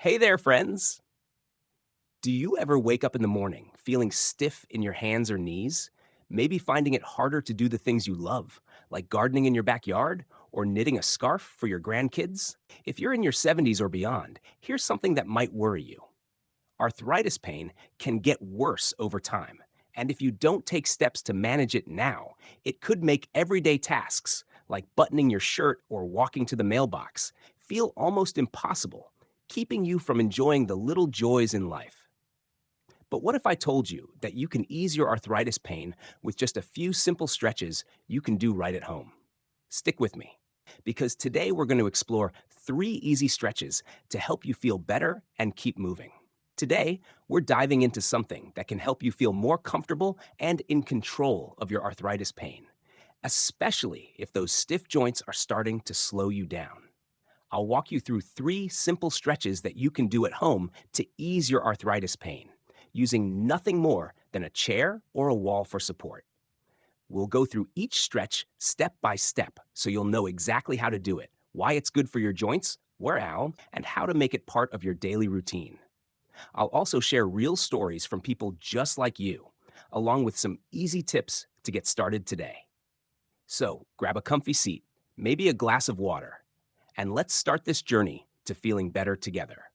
Hey there, friends! Do you ever wake up in the morning feeling stiff in your hands or knees? Maybe finding it harder to do the things you love, like gardening in your backyard or knitting a scarf for your grandkids? If you're in your 70s or beyond, here's something that might worry you. Arthritis pain can get worse over time, and if you don't take steps to manage it now, it could make everyday tasks, like buttoning your shirt or walking to the mailbox, feel almost impossible, keeping you from enjoying the little joys in life. But what if I told you that you can ease your arthritis pain with just a few simple stretches you can do right at home? Stick with me, because today we're going to explore 3 easy stretches to help you feel better and keep moving. Today, we're diving into something that can help you feel more comfortable and in control of your arthritis pain, especially if those stiff joints are starting to slow you down. I'll walk you through 3 simple stretches that you can do at home to ease your arthritis pain, using nothing more than a chair or a wall for support. We'll go through each stretch step by step so you'll know exactly how to do it, why it's good for your joints, and how to make it part of your daily routine. I'll also share real stories from people just like you, along with some easy tips to get started today. So grab a comfy seat, maybe a glass of water, and let's start this journey to feeling better together.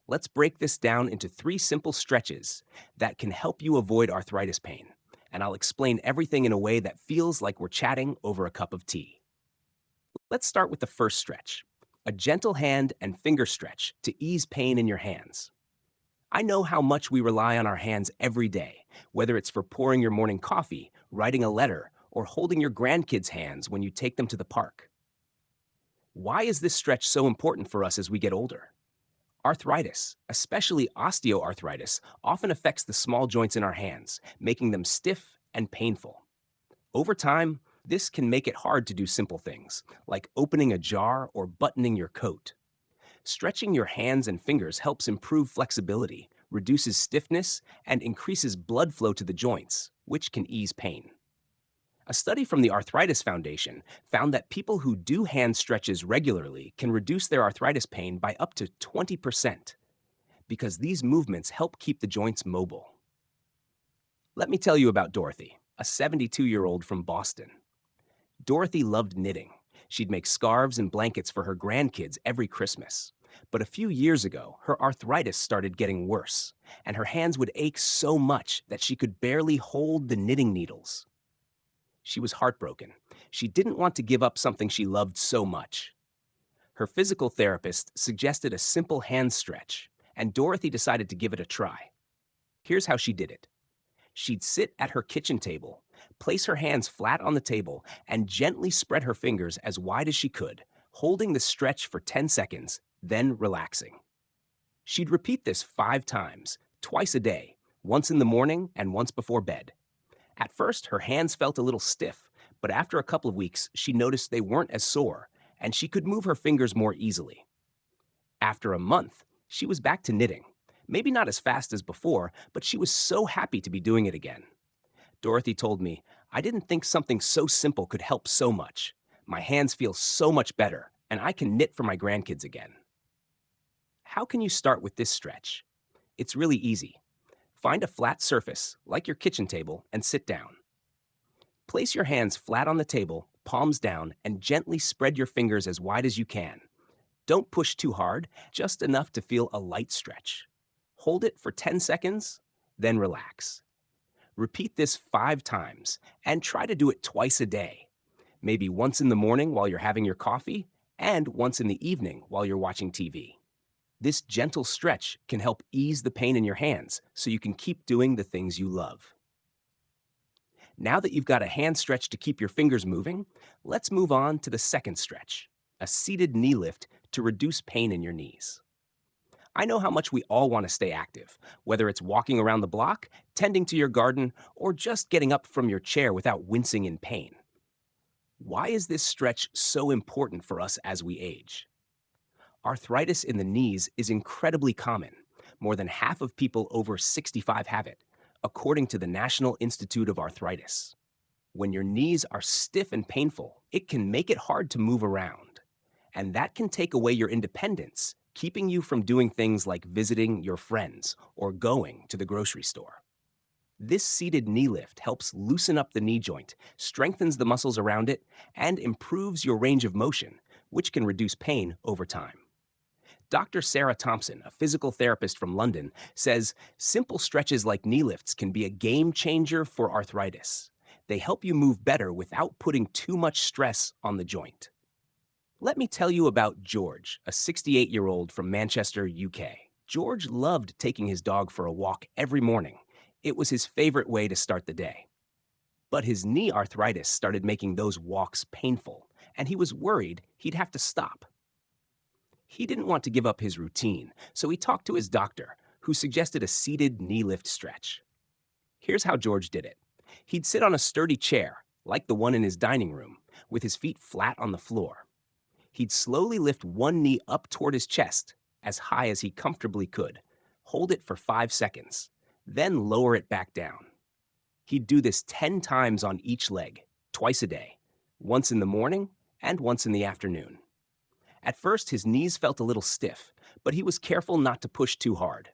Let's break this down into 3 simple stretches that can help you avoid arthritis pain, and I'll explain everything in a way that feels like we're chatting over a cup of tea. Let's start with the first stretch, a gentle hand and finger stretch to ease pain in your hands. I know how much we rely on our hands every day, whether it's for pouring your morning coffee, writing a letter, or holding your grandkids' hands when you take them to the park. Why is this stretch so important for us as we get older? Arthritis, especially osteoarthritis, often affects the small joints in our hands, making them stiff and painful. Over time, this can make it hard to do simple things, like opening a jar or buttoning your coat. Stretching your hands and fingers helps improve flexibility, reduces stiffness, and increases blood flow to the joints, which can ease pain. A study from the Arthritis Foundation found that people who do hand stretches regularly can reduce their arthritis pain by up to 20% because these movements help keep the joints mobile. Let me tell you about Dorothy, a 72-year-old from Boston. Dorothy loved knitting. She'd make scarves and blankets for her grandkids every Christmas. But a few years ago, her arthritis started getting worse, and her hands would ache so much that she could barely hold the knitting needles. She was heartbroken. She didn't want to give up something she loved so much. Her physical therapist suggested a simple hand stretch, and Dorothy decided to give it a try. Here's how she did it. She'd sit at her kitchen table, place her hands flat on the table, and gently spread her fingers as wide as she could, holding the stretch for 10 seconds, then relaxing. She'd repeat this 5 times, twice a day, once in the morning and once before bed. At first, her hands felt a little stiff, but after a couple of weeks, she noticed they weren't as sore, and she could move her fingers more easily. After a month, she was back to knitting. Maybe not as fast as before, but she was so happy to be doing it again. Dorothy told me, "I didn't think something so simple could help so much. My hands feel so much better, and I can knit for my grandkids again." How can you start with this stretch? It's really easy. Find a flat surface, like your kitchen table, and sit down. Place your hands flat on the table, palms down, and gently spread your fingers as wide as you can. Don't push too hard, just enough to feel a light stretch. Hold it for 10 seconds, then relax. Repeat this 5 times, and try to do it twice a day. Maybe once in the morning while you're having your coffee, and once in the evening while you're watching TV. This gentle stretch can help ease the pain in your hands so you can keep doing the things you love. Now that you've got a hand stretch to keep your fingers moving, let's move on to the second stretch, a seated knee lift to reduce pain in your knees. I know how much we all want to stay active, whether it's walking around the block, tending to your garden, or just getting up from your chair without wincing in pain. Why is this stretch so important for us as we age? Arthritis in the knees is incredibly common. More than half of people over 65 have it, according to the National Institute of Arthritis. When your knees are stiff and painful, it can make it hard to move around. And that can take away your independence keeping you from doing things like visiting your friends or going to the grocery store. This seated knee lift helps loosen up the knee joint, strengthens the muscles around it, and improves your range of motion, which can reduce pain over time. Dr. Sarah Thompson, a physical therapist from London, says simple stretches like knee lifts can be a game changer for arthritis. They help you move better without putting too much stress on the joint. Let me tell you about George, a 68-year-old from Manchester, UK. George loved taking his dog for a walk every morning. It was his favorite way to start the day. But his knee arthritis started making those walks painful, and he was worried he'd have to stop. He didn't want to give up his routine, so he talked to his doctor, who suggested a seated knee lift stretch. Here's how George did it. He'd sit on a sturdy chair, like the one in his dining room, with his feet flat on the floor. He'd slowly lift one knee up toward his chest, as high as he comfortably could, hold it for 5 seconds, then lower it back down. He'd do this 10 times on each leg, twice a day, once in the morning and once in the afternoon. At first, his knees felt a little stiff, but he was careful not to push too hard.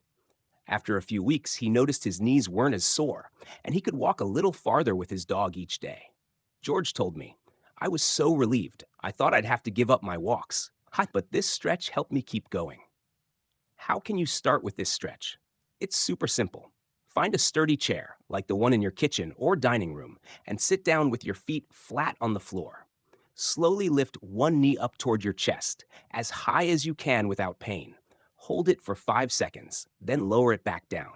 After a few weeks, he noticed his knees weren't as sore, and he could walk a little farther with his dog each day. George told me, "I was so relieved. I thought I'd have to give up my walks, but this stretch helped me keep going." How can you start with this stretch? It's super simple. Find a sturdy chair, like the one in your kitchen or dining room, and sit down with your feet flat on the floor. Slowly lift one knee up toward your chest, as high as you can without pain. Hold it for 5 seconds, then lower it back down.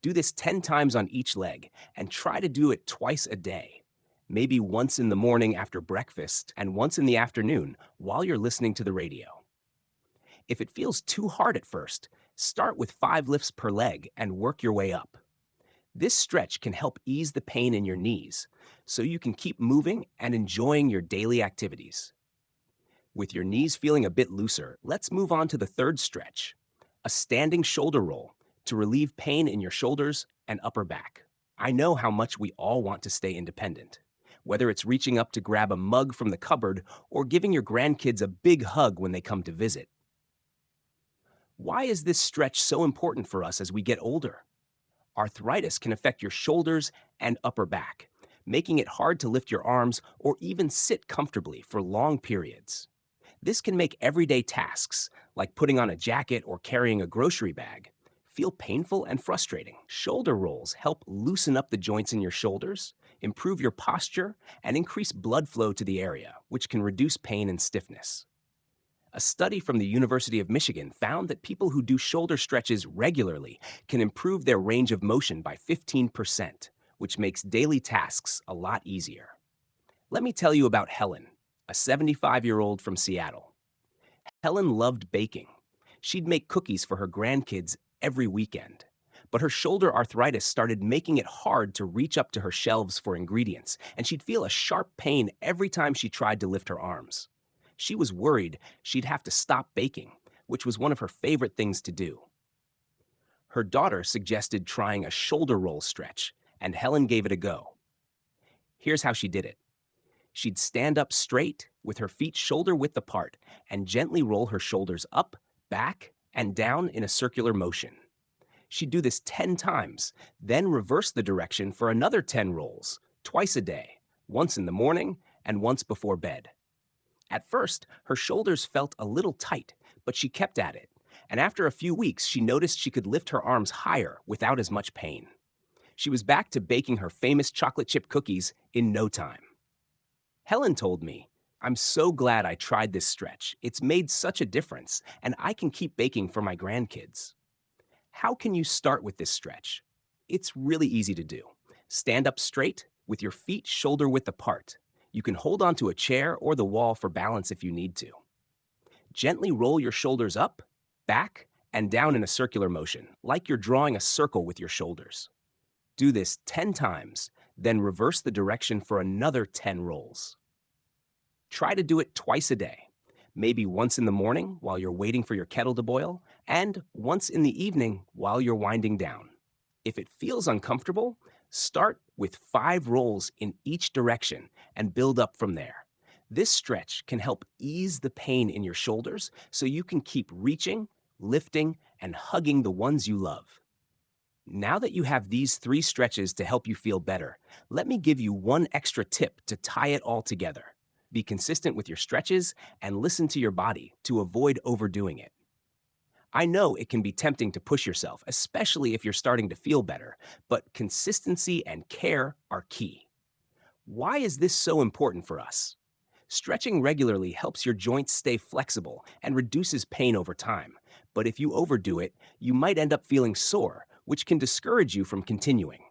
Do this 10 times on each leg, and try to do it twice a day. Maybe once in the morning after breakfast, and once in the afternoon while you're listening to the radio. If it feels too hard at first, start with 5 lifts per leg and work your way up. This stretch can help ease the pain in your knees, so you can keep moving and enjoying your daily activities. With your knees feeling a bit looser, let's move on to the third stretch, a standing shoulder roll to relieve pain in your shoulders and upper back. I know how much we all want to stay independent, whether it's reaching up to grab a mug from the cupboard or giving your grandkids a big hug when they come to visit. Why is this stretch so important for us as we get older? Arthritis can affect your shoulders and upper back, making it hard to lift your arms or even sit comfortably for long periods. This can make everyday tasks, like putting on a jacket or carrying a grocery bag, feel painful and frustrating. Shoulder rolls help loosen up the joints in your shoulders, improve your posture, and increase blood flow to the area, which can reduce pain and stiffness. A study from the University of Michigan found that people who do shoulder stretches regularly can improve their range of motion by 15%, which makes daily tasks a lot easier. Let me tell you about Helen, a 75-year-old from Seattle. Helen loved baking. She'd make cookies for her grandkids every weekend. But her shoulder arthritis started making it hard to reach up to her shelves for ingredients, and she'd feel a sharp pain every time she tried to lift her arms. She was worried she'd have to stop baking, which was one of her favorite things to do. Her daughter suggested trying a shoulder roll stretch, and Helen gave it a go. Here's how she did it. She'd stand up straight with her feet shoulder-width apart and gently roll her shoulders up, back, and down in a circular motion. She'd do this 10 times, then reverse the direction for another 10 rolls, twice a day, once in the morning and once before bed. At first, her shoulders felt a little tight, but she kept at it, and after a few weeks, she noticed she could lift her arms higher without as much pain. She was back to baking her famous chocolate chip cookies in no time. Helen told me, "I'm so glad I tried this stretch. It's made such a difference, and I can keep baking for my grandkids." How can you start with this stretch? It's really easy to do. Stand up straight with your feet shoulder-width apart. You can hold onto a chair or the wall for balance if you need to. Gently roll your shoulders up, back, and down in a circular motion, like you're drawing a circle with your shoulders. Do this 10 times, then reverse the direction for another 10 rolls. Try to do it twice a day, maybe once in the morning while you're waiting for your kettle to boil, and once in the evening while you're winding down. If it feels uncomfortable, start with 5 rolls in each direction and build up from there. This stretch can help ease the pain in your shoulders so you can keep reaching lifting, and hugging the ones you love. Now that you have these 3 stretches to help you feel better, let me give you one extra tip to tie it all together. Be consistent with your stretches and listen to your body to avoid overdoing it. I know it can be tempting to push yourself, especially if you're starting to feel better, but consistency and care are key. Why is this so important for us? Stretching regularly helps your joints stay flexible and reduces pain over time. But if you overdo it, you might end up feeling sore, which can discourage you from continuing.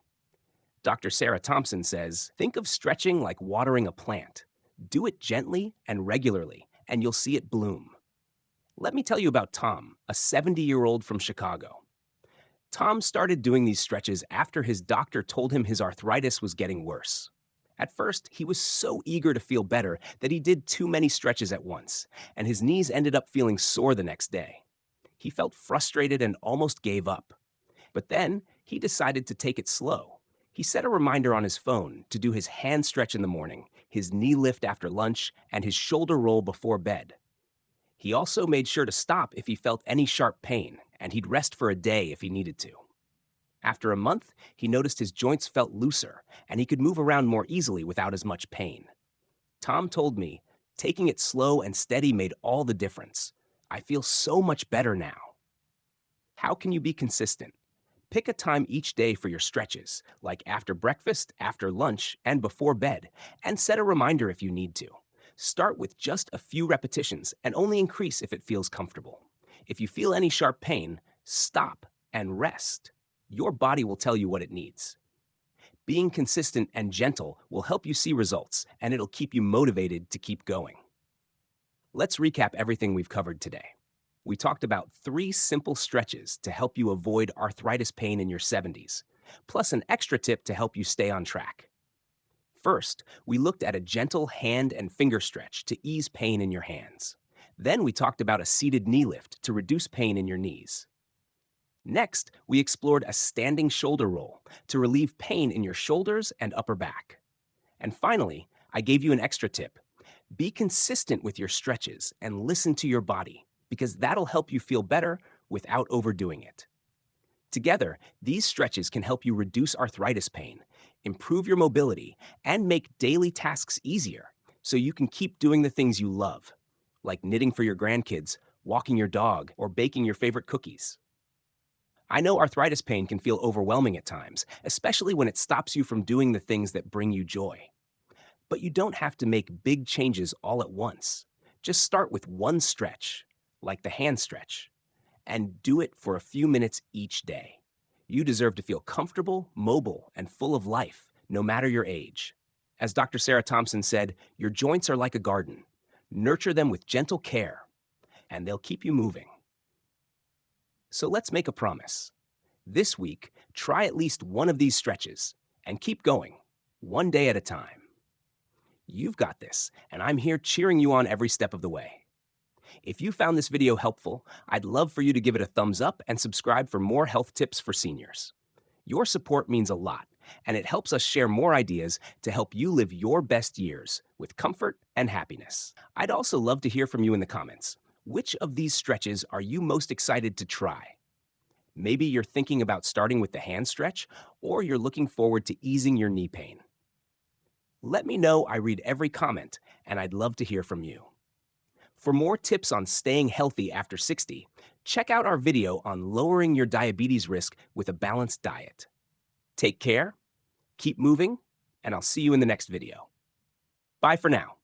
Dr. Sarah Thompson says, think of stretching like watering a plant. Do it gently and regularly, and you'll see it bloom. Let me tell you about Tom, a 70-year-old from Chicago. Tom started doing these stretches after his doctor told him his arthritis was getting worse. At first, he was so eager to feel better that he did too many stretches at once, and his knees ended up feeling sore the next day. He felt frustrated and almost gave up. But then, he decided to take it slow. He set a reminder on his phone to do his hand stretch in the morning, his knee lift after lunch, and his shoulder roll before bed. He also made sure to stop if he felt any sharp pain, and he'd rest for a day if he needed to. After a month, he noticed his joints felt looser, and he could move around more easily without as much pain. Tom told me, taking it slow and steady made all the difference. I feel so much better now. How can you be consistent? Pick a time each day for your stretches, like after breakfast, after lunch, and before bed, and set a reminder if you need to. Start with just a few repetitions and only increase if it feels comfortable. If you feel any sharp pain, stop and rest. Your body will tell you what it needs. Being consistent and gentle will help you see results, and it'll keep you motivated to keep going. Let's recap everything we've covered today. We talked about 3 simple stretches to help you avoid arthritis pain in your 70s, plus an extra tip to help you stay on track. First, we looked at a gentle hand and finger stretch to ease pain in your hands. Then we talked about a seated knee lift to reduce pain in your knees. Next, we explored a standing shoulder roll to relieve pain in your shoulders and upper back. And finally, I gave you an extra tip. Be consistent with your stretches and listen to your body, because that'll help you feel better without overdoing it. Together, these stretches can help you reduce arthritis pain, improve your mobility, and make daily tasks easier so you can keep doing the things you love, like knitting for your grandkids, walking your dog, or baking your favorite cookies. I know arthritis pain can feel overwhelming at times, especially when it stops you from doing the things that bring you joy. But you don't have to make big changes all at once. Just start with one stretch, like the hand stretch, and do it for a few minutes each day. You deserve to feel comfortable, mobile, and full of life, no matter your age. As Dr. Sarah Thompson said, your joints are like a garden. Nurture them with gentle care, and they'll keep you moving. So let's make a promise. This week, try at least one of these stretches, and keep going, one day at a time. You've got this, and I'm here cheering you on every step of the way. If you found this video helpful, I'd love for you to give it a thumbs up and subscribe for more health tips for seniors. Your support means a lot, and it helps us share more ideas to help you live your best years with comfort and happiness. I'd also love to hear from you in the comments. Which of these stretches are you most excited to try? Maybe you're thinking about starting with the hand stretch, or you're looking forward to easing your knee pain. Let me know. I read every comment, and I'd love to hear from you. For more tips on staying healthy after 60, check out our video on lowering your diabetes risk with a balanced diet. Take care, keep moving, and I'll see you in the next video. Bye for now.